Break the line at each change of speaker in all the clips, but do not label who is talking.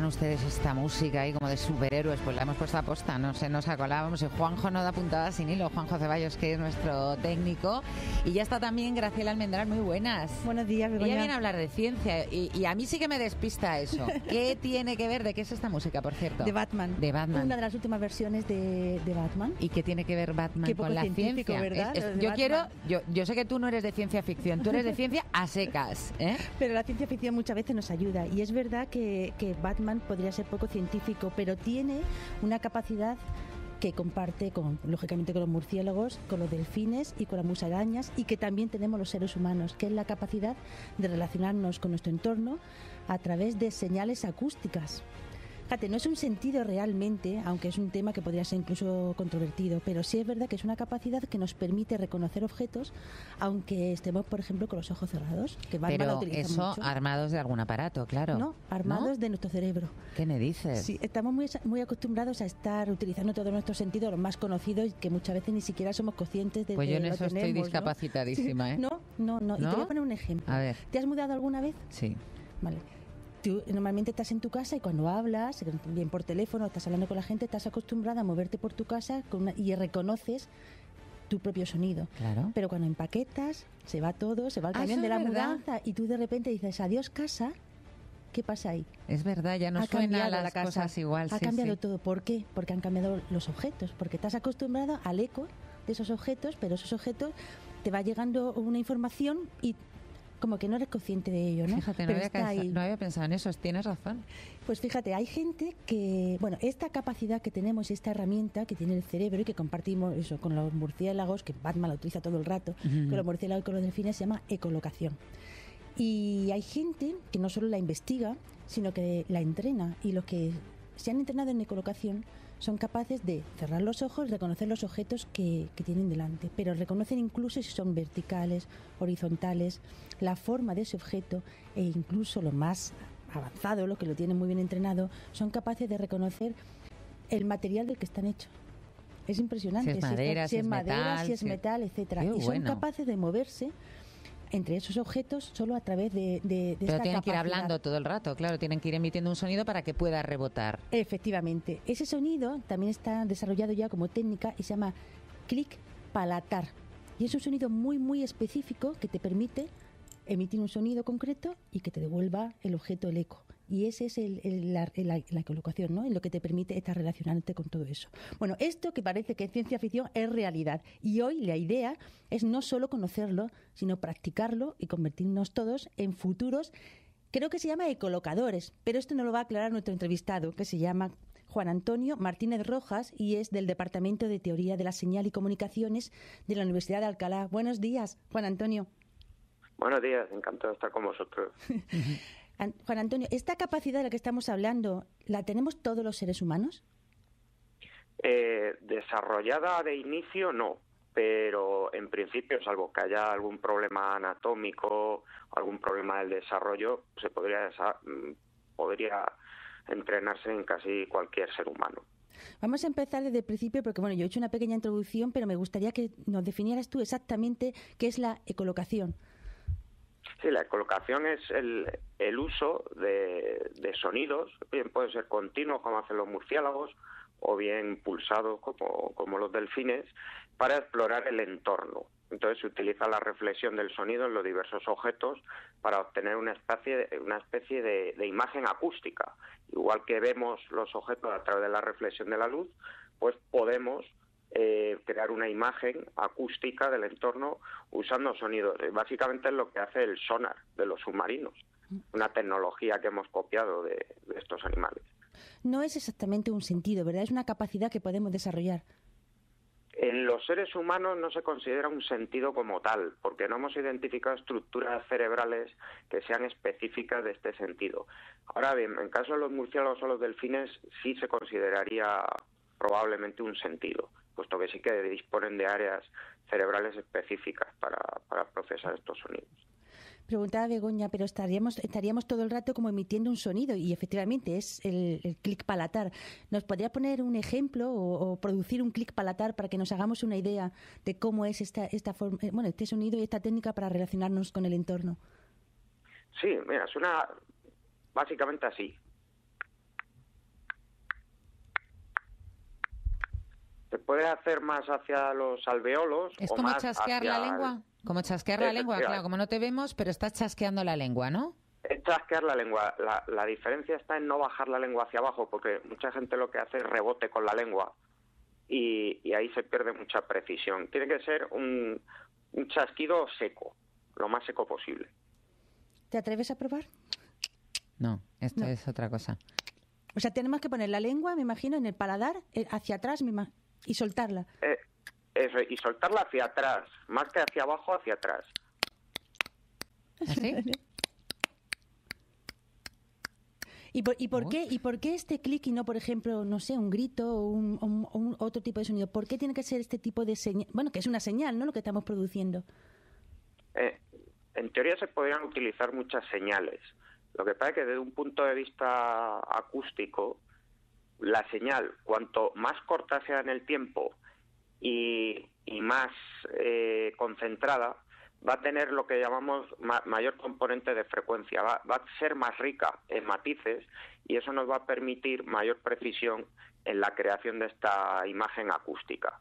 ustedes esta música ahí como de superhéroes, pues la hemos puesto a posta, no se nos acolábamos. Y Juanjo no da puntada sin hilo, Juanjo Ceballos, que es nuestro técnico. Y ya está también Graciela Almendral, muy buenas.
Buenos días, Begoña.
Ella viene a hablar de ciencia y a mí sí que me despista eso. ¿Qué tiene que ver? ¿De qué es esta música, por cierto?
De Batman.
De Batman.
Una de las últimas versiones de Batman.
¿Y qué tiene que ver Batman con la ciencia?
¿Verdad?
Yo sé que tú no eres de ciencia ficción, tú eres de ciencia a secas, ¿eh?
Pero la ciencia ficción muchas veces nos ayuda. Y es verdad que Batman podría ser poco científico, pero tiene una capacidad que comparte lógicamente con los murciélagos, con los delfines y con las musarañas, y que también tenemos los seres humanos, que es la capacidad de relacionarnos con nuestro entorno a través de señales acústicas. Fíjate, no es un sentido realmente, aunque es un tema que podría ser incluso controvertido, pero sí es verdad que es una capacidad que nos permite reconocer objetos, aunque estemos, por ejemplo, con los ojos cerrados, que Batman
pero
lo utiliza
eso
mucho.
Armados de algún aparato, claro.
No, armados
¿No?
de nuestro cerebro.
¿Qué me dices?
Sí, estamos muy acostumbrados a estar utilizando todos nuestros sentidos, los más conocidos, y que muchas veces ni siquiera somos conscientes de
pues
que
yo en
lo
eso
tenemos,
estoy
¿no?
discapacitadísima, ¿eh?
No. Y te voy a poner un ejemplo.
A ver.
¿Te has mudado alguna vez?
Sí.
Vale. Tú normalmente estás en tu casa y cuando hablas, bien por teléfono, estás hablando con la gente, estás acostumbrada a moverte por tu casa y reconoces tu propio sonido.
Claro.
Pero cuando empaquetas, se va todo, se va el camión de la mudanza y tú de repente dices, adiós casa, ¿qué pasa ahí?
Es verdad, ya no
Ha
suenan
cambiado
las
la casa,
cosas igual.
Ha
sí,
cambiado
sí.
todo. ¿Por qué? Porque han cambiado los objetos, porque estás acostumbrada al eco de esos objetos, pero esos objetos te va llegando una información y como que no eres consciente de ello, ¿no?
Fíjate, no había pensado en eso, tienes razón.
Pues fíjate, hay gente que, bueno, esta capacidad que tenemos, esta herramienta que tiene el cerebro y que compartimos eso con los murciélagos, que Batman la utiliza todo el rato, con los murciélagos y con los delfines, se llama ecolocación. Y hay gente que no solo la investiga, sino que la entrena, y los que se han entrenado en ecolocación son capaces de cerrar los ojos y reconocer los objetos que tienen delante, pero reconocen incluso si son verticales, horizontales, la forma de ese objeto, e incluso lo más avanzado, lo que lo tienen muy bien entrenado, son capaces de reconocer el material del que están hechos. Es impresionante.
Si es madera,
si es metal, etcétera. Y son capaces de moverse entre esos objetos solo a través de esta capacidad.
Pero tienen que ir hablando todo el rato, claro, tienen que ir emitiendo un sonido para que pueda rebotar.
Efectivamente. Ese sonido también está desarrollado ya como técnica y se llama clic palatar. Y es un sonido muy específico que te permite emitir un sonido concreto y que te devuelva el objeto, el eco. Y ese es la ecolocación, ¿no? En lo que te permite estar relacionándote con todo eso. Bueno, esto que parece que es ciencia ficción es realidad. Y hoy la idea es no solo conocerlo, sino practicarlo y convertirnos todos en futuros, creo que se llama ecolocadores, pero esto nos lo va a aclarar nuestro entrevistado, que se llama Juan Antonio Martínez Rojas y es del Departamento de Teoría de la Señal y Comunicaciones de la Universidad de Alcalá. Buenos días, Juan Antonio.
Buenos días, encantado de estar con vosotros.
Juan Antonio, ¿esta capacidad de la que estamos hablando la tenemos todos los seres humanos?
Desarrollada de inicio no, pero en principio, salvo que haya algún problema anatómico, algún problema del desarrollo, se podría entrenarse en casi cualquier ser humano.
Vamos a empezar desde el principio porque, bueno, yo he hecho una pequeña introducción, pero me gustaría que nos definieras tú exactamente qué es la ecolocación.
Sí, la ecolocación es el uso de sonidos, bien puede ser continuos como hacen los murciélagos o bien pulsados como los delfines, para explorar el entorno. Entonces se utiliza la reflexión del sonido en los diversos objetos para obtener una especie de imagen acústica. Igual que vemos los objetos a través de la reflexión de la luz, pues podemos crear una imagen acústica del entorno usando sonidos. Básicamente es lo que hace el sonar de los submarinos, una tecnología que hemos copiado de estos animales.
No es exactamente un sentido, ¿verdad? Es una capacidad que podemos desarrollar.
En los seres humanos no se considera un sentido como tal, porque no hemos identificado estructuras cerebrales que sean específicas de este sentido. Ahora bien, en caso de los murciélagos o los delfines, sí se consideraría probablemente un sentido, puesto que sí que disponen de áreas cerebrales específicas para procesar estos sonidos.
Preguntaba Begoña, pero estaríamos todo el rato como emitiendo un sonido y efectivamente es el clic palatar. ¿Nos podría poner un ejemplo o producir un clic palatar para que nos hagamos una idea de cómo es esta forma, este sonido y esta técnica para relacionarnos con el entorno?
Sí, mira, suena básicamente así. puede hacer más hacia los alveolos.
Es
o
como
más
chasquear
hacia
la lengua. Como chasquear la lengua, claro, como no te vemos, pero estás chasqueando la lengua, ¿no?
Es chasquear la lengua. La diferencia está en no bajar la lengua hacia abajo, porque mucha gente lo que hace es rebote con la lengua y ahí se pierde mucha precisión. Tiene que ser un chasquido seco, lo más seco posible.
¿Te atreves a probar?
No, esto es otra cosa.
O sea, tenemos que poner la lengua, me imagino, en el paladar, hacia atrás y soltarla.
Eso, y soltarla hacia atrás, más que hacia abajo, hacia atrás.
¿Así?
¿Y por qué este clic y no, por ejemplo, no sé, un grito o un otro tipo de sonido? ¿Por qué tiene que ser este tipo de señal? Bueno, que es una señal, ¿no?, lo que estamos produciendo.
En teoría se podrían utilizar muchas señales. Lo que pasa es que desde un punto de vista acústico, la señal, cuanto más corta sea en el tiempo y más concentrada, va a tener lo que llamamos mayor componente de frecuencia, va a ser más rica en matices y eso nos va a permitir mayor precisión en la creación de esta imagen acústica.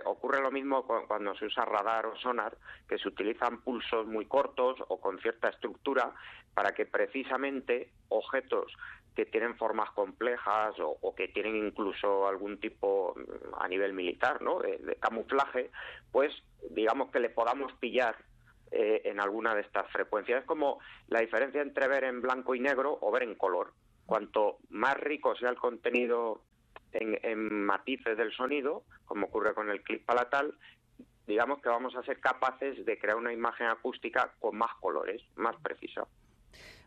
Ocurre lo mismo cuando se usa radar o sonar, que se utilizan pulsos muy cortos o con cierta estructura para que precisamente objetos que tienen formas complejas o que tienen incluso algún tipo a nivel militar, ¿no?, de camuflaje, pues digamos que le podamos pillar en alguna de estas frecuencias. Es como la diferencia entre ver en blanco y negro o ver en color. Cuanto más rico sea el contenido en matices del sonido, como ocurre con el clic palatal, digamos que vamos a ser capaces de crear una imagen acústica con más colores, más precisa.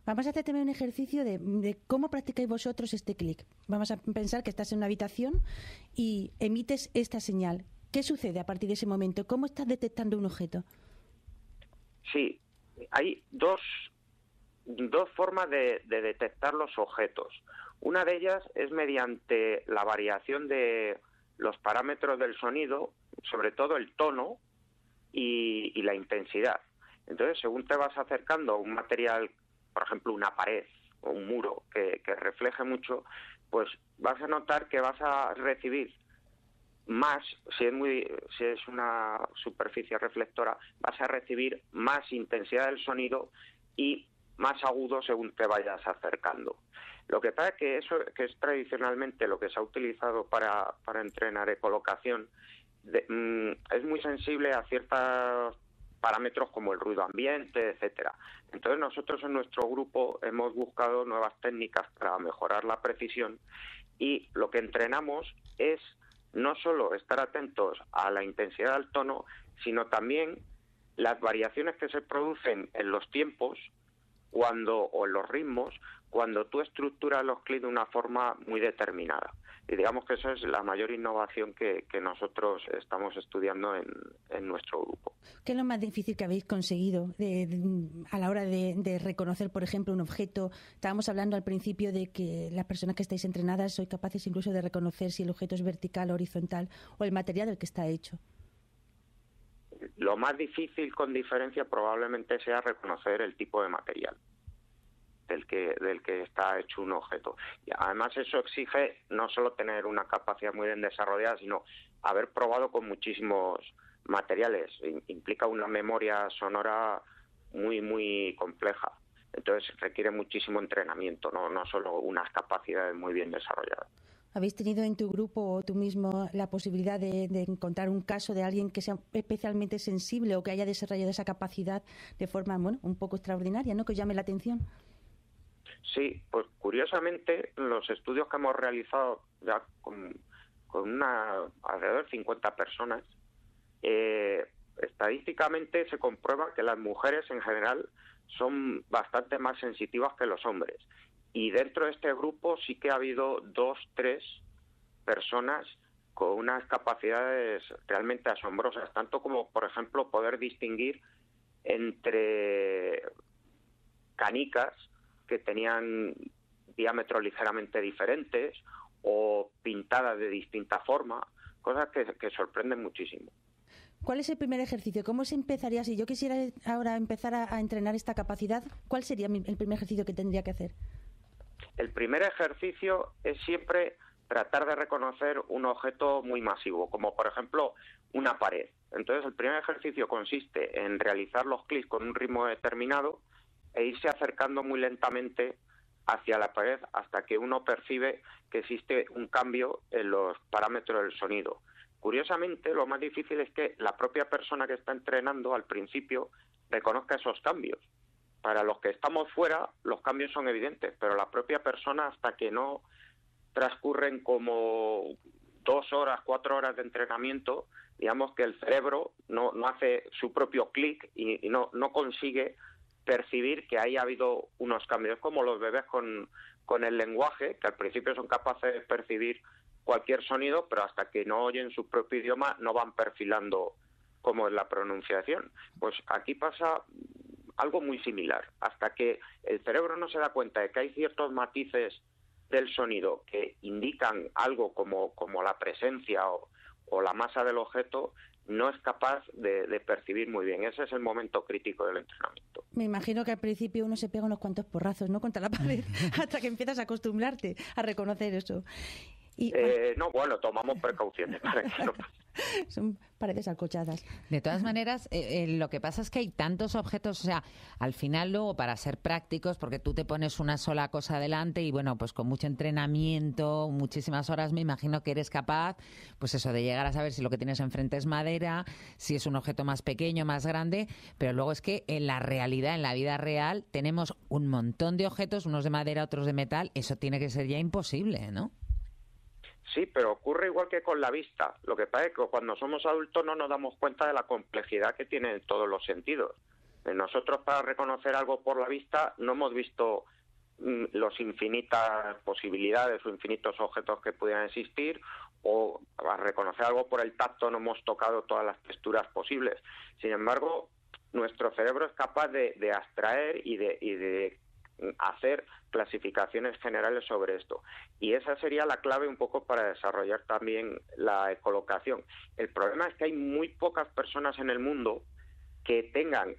Vamos a hacer también un ejercicio de cómo practicáis vosotros este clic. Vamos a pensar que estás en una habitación y emites esta señal. ¿Qué sucede a partir de ese momento? ¿Cómo estás detectando un objeto?
Sí, hay dos formas de detectar los objetos. Una de ellas es mediante la variación de los parámetros del sonido, sobre todo el tono y la intensidad. Entonces, según te vas acercando a un material, por ejemplo, una pared o un muro que refleje mucho, pues vas a notar que vas a recibir más, si es una superficie reflectora, vas a recibir más intensidad del sonido y más agudo según te vayas acercando. Lo que pasa es que eso, que es tradicionalmente lo que se ha utilizado para entrenar ecolocación, es muy sensible a ciertos parámetros como el ruido ambiente, etcétera. Entonces nosotros en nuestro grupo hemos buscado nuevas técnicas para mejorar la precisión y lo que entrenamos es no solo estar atentos a la intensidad del tono, sino también las variaciones que se producen en los tiempos o en los ritmos cuando tú estructuras los clics de una forma muy determinada. Y digamos que esa es la mayor innovación que nosotros estamos estudiando en nuestro grupo.
¿Qué es lo más difícil que habéis conseguido a la hora de reconocer, por ejemplo, un objeto? Estábamos hablando al principio de que las personas que estáis entrenadas sois capaces incluso de reconocer si el objeto es vertical o horizontal o el material del que está hecho.
Lo más difícil, con diferencia, probablemente sea reconocer el tipo de material del que está hecho un objeto. Y además eso exige no solo tener una capacidad muy bien desarrollada, sino haber probado con muchísimos materiales. Implica una memoria sonora muy, muy compleja. Entonces requiere muchísimo entrenamiento, no solo unas capacidades muy bien desarrolladas.
¿Habéis tenido en tu grupo o tú mismo la posibilidad de encontrar un caso de alguien que sea especialmente sensible o que haya desarrollado esa capacidad de forma, un poco extraordinaria, ¿no?, que os llame la atención?
Sí, pues curiosamente los estudios que hemos realizado ya con alrededor de 50 personas, estadísticamente se comprueba que las mujeres en general son bastante más sensitivas que los hombres. Y dentro de este grupo sí que ha habido 2-3 personas con unas capacidades realmente asombrosas, tanto como, por ejemplo, poder distinguir entre canicas que tenían diámetros ligeramente diferentes o pintadas de distinta forma, cosas que sorprenden muchísimo.
¿Cuál es el primer ejercicio? ¿Cómo se empezaría? Si yo quisiera ahora empezar a entrenar esta capacidad, ¿cuál sería el primer ejercicio que tendría que hacer?
El primer ejercicio es siempre tratar de reconocer un objeto muy masivo, como por ejemplo una pared. Entonces, el primer ejercicio consiste en realizar los clics con un ritmo determinado e irse acercando muy lentamente hacia la pared hasta que uno percibe que existe un cambio en los parámetros del sonido. Curiosamente, lo más difícil es que la propia persona que está entrenando al principio reconozca esos cambios. Para los que estamos fuera, los cambios son evidentes, pero la propia persona, hasta que no transcurren como 2 horas, 4 horas de entrenamiento, digamos que el cerebro no hace su propio clic y no consigue percibir que ahí ha habido unos cambios, como los bebés con el lenguaje, que al principio son capaces de percibir cualquier sonido, pero hasta que no oyen su propio idioma no van perfilando cómo es la pronunciación. Pues aquí pasa algo muy similar. Hasta que el cerebro no se da cuenta de que hay ciertos matices del sonido que indican algo como la presencia o la masa del objeto, no es capaz de percibir muy bien. Ese es el momento crítico del entrenamiento.
Me imagino que al principio uno se pega unos cuantos porrazos, ¿no?, contra la pared, hasta que empiezas a acostumbrarte a reconocer eso. Y,
no, bueno, tomamos precauciones para que no pase.
Son paredes alcochadas.
De todas maneras, lo que pasa es que hay tantos objetos, o sea, al final luego para ser prácticos, porque tú te pones una sola cosa delante y bueno, pues con mucho entrenamiento, muchísimas horas, me imagino que eres capaz, pues eso, de llegar a saber si lo que tienes enfrente es madera, si es un objeto más pequeño, más grande, pero luego es que en la realidad, en la vida real, tenemos un montón de objetos, unos de madera, otros de metal, eso tiene que ser ya imposible, ¿no?
Sí, pero ocurre igual que con la vista. Lo que pasa es que cuando somos adultos no nos damos cuenta de la complejidad que tiene en todos los sentidos. Nosotros, para reconocer algo por la vista, no hemos visto las infinitas posibilidades o infinitos objetos que pudieran existir, o para reconocer algo por el tacto no hemos tocado todas las texturas posibles. Sin embargo, nuestro cerebro es capaz de abstraer y de hacer clasificaciones generales sobre esto. Y esa sería la clave un poco para desarrollar también la ecolocación. El problema es que hay muy pocas personas en el mundo que tengan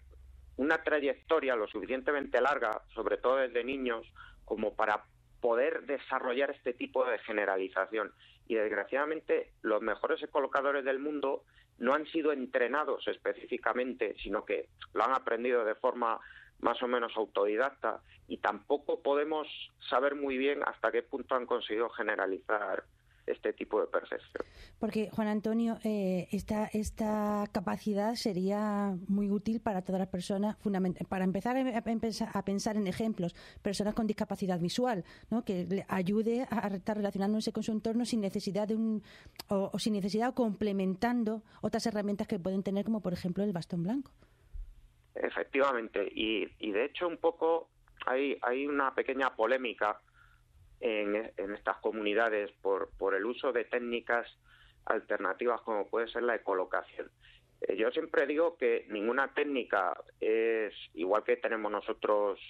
una trayectoria lo suficientemente larga, sobre todo desde niños, como para poder desarrollar este tipo de generalización. Y desgraciadamente los mejores ecolocadores del mundo no han sido entrenados específicamente, sino que lo han aprendido de forma más o menos autodidacta, y tampoco podemos saber muy bien hasta qué punto han conseguido generalizar este tipo de percepción.
Porque, Juan Antonio, esta capacidad sería muy útil para todas las personas, para empezar a pensar en ejemplos, personas con discapacidad visual, ¿no?, que le ayude a estar relacionándose con su entorno sin necesidad o complementando otras herramientas que pueden tener, como por ejemplo el bastón blanco.
Efectivamente, y de hecho un poco hay una pequeña polémica en estas comunidades por el uso de técnicas alternativas como puede ser la ecolocación. Yo siempre digo que ninguna técnica es igual, que tenemos nosotros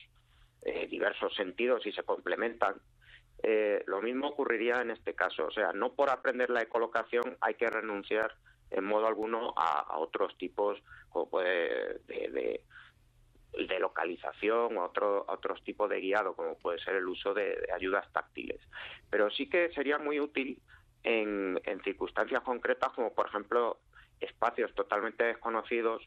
diversos sentidos y se complementan. Lo mismo ocurriría en este caso, o sea, no por aprender la ecolocación hay que renunciar en modo alguno a otros tipos como puede de localización o otros tipos de guiado, como puede ser el uso de ayudas táctiles. Pero sí que sería muy útil en circunstancias concretas, como por ejemplo espacios totalmente desconocidos,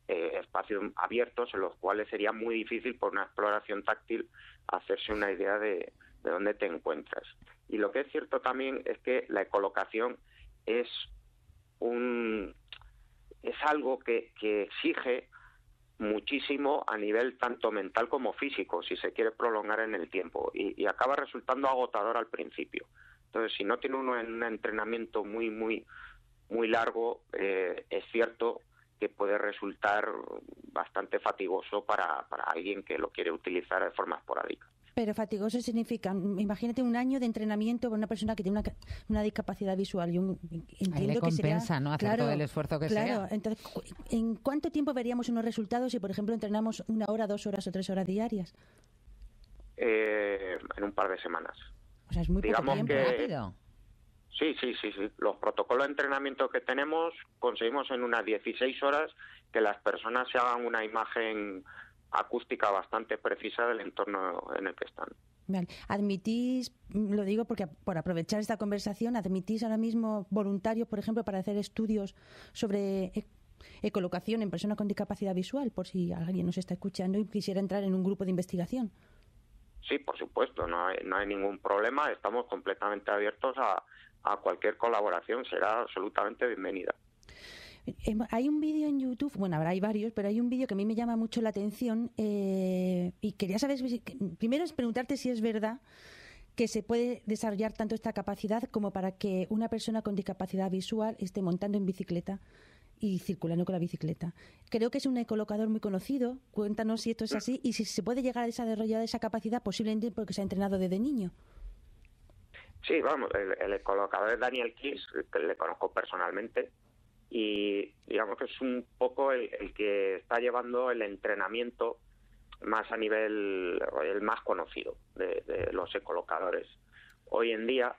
espacios abiertos en los cuales sería muy difícil por una exploración táctil hacerse una idea de dónde te encuentras. Y lo que es cierto también es que la ecolocación es algo que exige muchísimo a nivel tanto mental como físico, si se quiere prolongar en el tiempo, y acaba resultando agotador al principio. Entonces, si no tiene uno un entrenamiento muy muy muy largo, es cierto que puede resultar bastante fatigoso para alguien que lo quiere utilizar de forma esporádica.
Pero fatigoso significa, imagínate un año de entrenamiento con una persona que tiene una discapacidad visual. Yo entiendo
ahí le compensa,
que sería,
¿no?, hacer todo el esfuerzo que sea.
Claro, entonces, ¿en cuánto tiempo veríamos unos resultados si, por ejemplo, entrenamos 1 hora, 2 horas o 3 horas diarias?
En un par de semanas.
O sea, es muy poco tiempo.
Rápido.
Sí. Los protocolos de entrenamiento que tenemos conseguimos en unas 16 horas que las personas se hagan una imagen acústica bastante precisa del entorno en el que están.
Vale. ¿Admitís, lo digo porque por aprovechar esta conversación, admitís ahora mismo voluntarios, por ejemplo, para hacer estudios sobre ecolocación en personas con discapacidad visual, por si alguien nos está escuchando y quisiera entrar en un grupo de investigación?
Sí, por supuesto, no hay ningún problema. Estamos completamente abiertos a cualquier colaboración. Será absolutamente bienvenida.
Hay un vídeo en YouTube, bueno, hay varios, pero hay un vídeo que a mí me llama mucho la atención y quería saber, primero es preguntarte si es verdad que se puede desarrollar tanto esta capacidad como para que una persona con discapacidad visual esté montando en bicicleta y circulando con la bicicleta. Creo que es un ecolocador muy conocido. Cuéntanos si esto es así y si se puede llegar a desarrollar esa capacidad posiblemente porque se ha entrenado desde niño.
Sí, vamos, el ecolocador es Daniel Kiss, que le conozco personalmente, y digamos que es un poco el que está llevando el entrenamiento más a nivel, el más conocido de los ecolocadores. Hoy en día,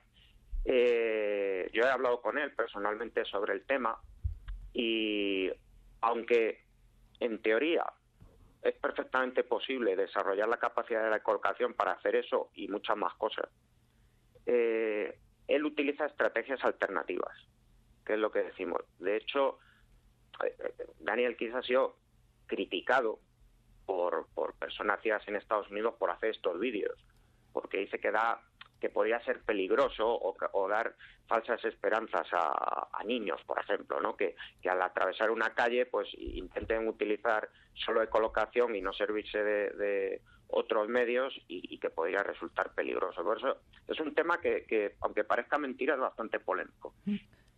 yo he hablado con él personalmente sobre el tema, y aunque en teoría es perfectamente posible desarrollar la capacidad de la ecolocación para hacer eso y muchas más cosas, él utiliza estrategias alternativas, que es lo que decimos. De hecho, Daniel Kiss ha sido criticado por personas ciegas en Estados Unidos por hacer estos vídeos, porque dice que podría ser peligroso o dar falsas esperanzas a niños, por ejemplo, ¿no? Que al atravesar una calle pues intenten utilizar solo ecolocación y no servirse de otros medios y que podría resultar peligroso. Por eso es un tema que aunque parezca mentira, es bastante polémico.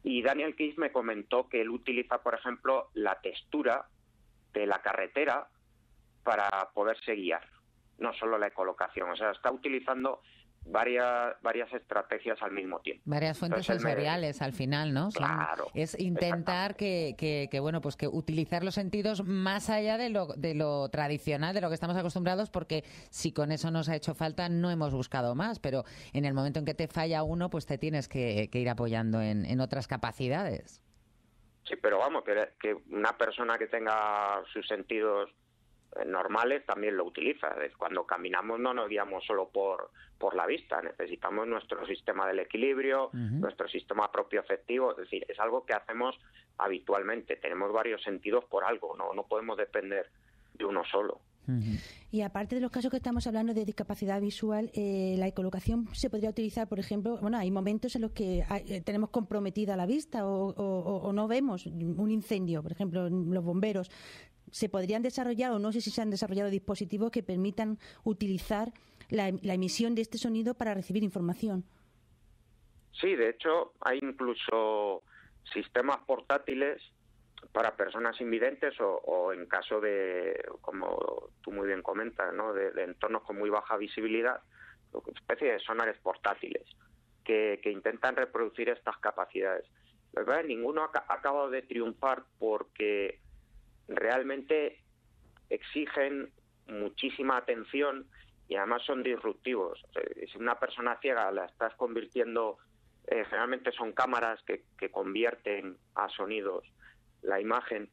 Y Daniel Kiss me comentó que él utiliza, por ejemplo, la textura de la carretera para poderse guiar, no solo la ecolocación. O sea, está utilizando varias estrategias al mismo tiempo.
Varias fuentes sensoriales al final, ¿no?
Claro.
Es intentar que bueno, pues que utilizar los sentidos más allá de lo tradicional, de lo que estamos acostumbrados, porque si con eso nos ha hecho falta, no hemos buscado más, pero en el momento en que te falla uno, pues te tienes que ir apoyando en otras capacidades.
Sí, pero vamos, que una persona que tenga sus sentidos normales también lo utiliza. Cuando caminamos no nos guiamos solo por la vista, necesitamos nuestro sistema del equilibrio, nuestro sistema propioceptivo, es decir, es algo que hacemos habitualmente, tenemos varios sentidos por algo, no podemos depender de uno solo.
Y aparte de los casos que estamos hablando de discapacidad visual, la ecolocación se podría utilizar, por ejemplo, bueno, hay momentos en los que tenemos comprometida la vista o no vemos un incendio, por ejemplo, los bomberos. ¿Se podrían desarrollar, o no sé si se han desarrollado dispositivos que permitan utilizar la emisión de este sonido para recibir información?
Sí, de hecho, hay incluso sistemas portátiles para personas invidentes o en caso de, como tú muy bien comentas, ¿no? de entornos con muy baja visibilidad, una especie de sonares portátiles que intentan reproducir estas capacidades. La verdad, ninguno ha acabado de triunfar porque realmente exigen muchísima atención y además son disruptivos. O sea, si una persona ciega la estás convirtiendo, generalmente son cámaras que convierten a sonidos la imagen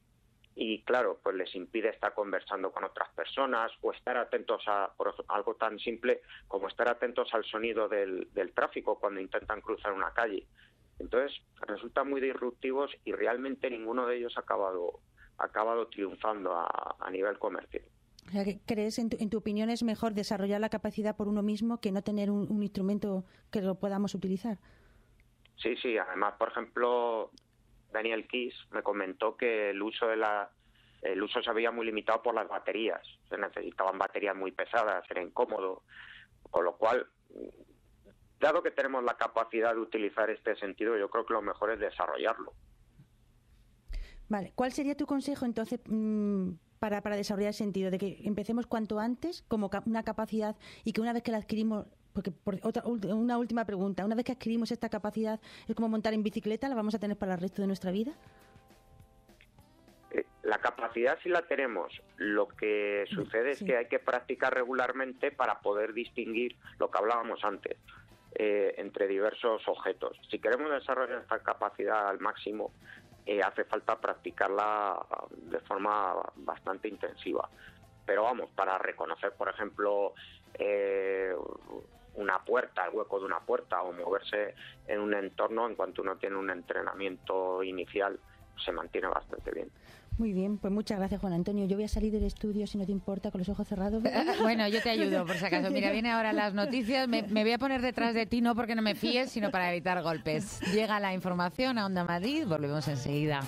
y claro, pues les impide estar conversando con otras personas o estar atentos a por ejemplo, algo tan simple como estar atentos al sonido del tráfico cuando intentan cruzar una calle. Entonces resultan muy disruptivos y realmente ninguno de ellos ha acabado triunfando a nivel comercial.
O sea, ¿crees, en tu opinión, es mejor desarrollar la capacidad por uno mismo que no tener un instrumento que lo podamos utilizar?
Sí. Además, por ejemplo, Daniel Kiss me comentó que el uso se había muy limitado por las baterías. Se necesitaban baterías muy pesadas, era incómodo. Con lo cual, dado que tenemos la capacidad de utilizar este sentido, yo creo que lo mejor es desarrollarlo.
Vale, ¿cuál sería tu consejo entonces para desarrollar el sentido? De que empecemos cuanto antes como una capacidad y que una vez que la adquirimos, porque una última pregunta, una vez que adquirimos esta capacidad, ¿es como montar en bicicleta? ¿La vamos a tener para el resto de nuestra vida?
La capacidad sí la tenemos, lo que sucede es que hay que practicar regularmente para poder distinguir lo que hablábamos antes entre diversos objetos. Si queremos desarrollar esta capacidad al máximo, hace falta practicarla de forma bastante intensiva. Pero vamos, para reconocer, por ejemplo, una puerta, el hueco de una puerta, o moverse en un entorno, en cuanto uno tiene un entrenamiento inicial, se mantiene bastante bien.
Muy bien, pues muchas gracias, Juan Antonio. Yo voy a salir del estudio, si no te importa, con los ojos cerrados.
Bueno, yo te ayudo, por si acaso. Mira, viene ahora las noticias. Me voy a poner detrás de ti, no porque no me fíes, sino para evitar golpes. Llega la información a Onda Madrid, volvemos enseguida.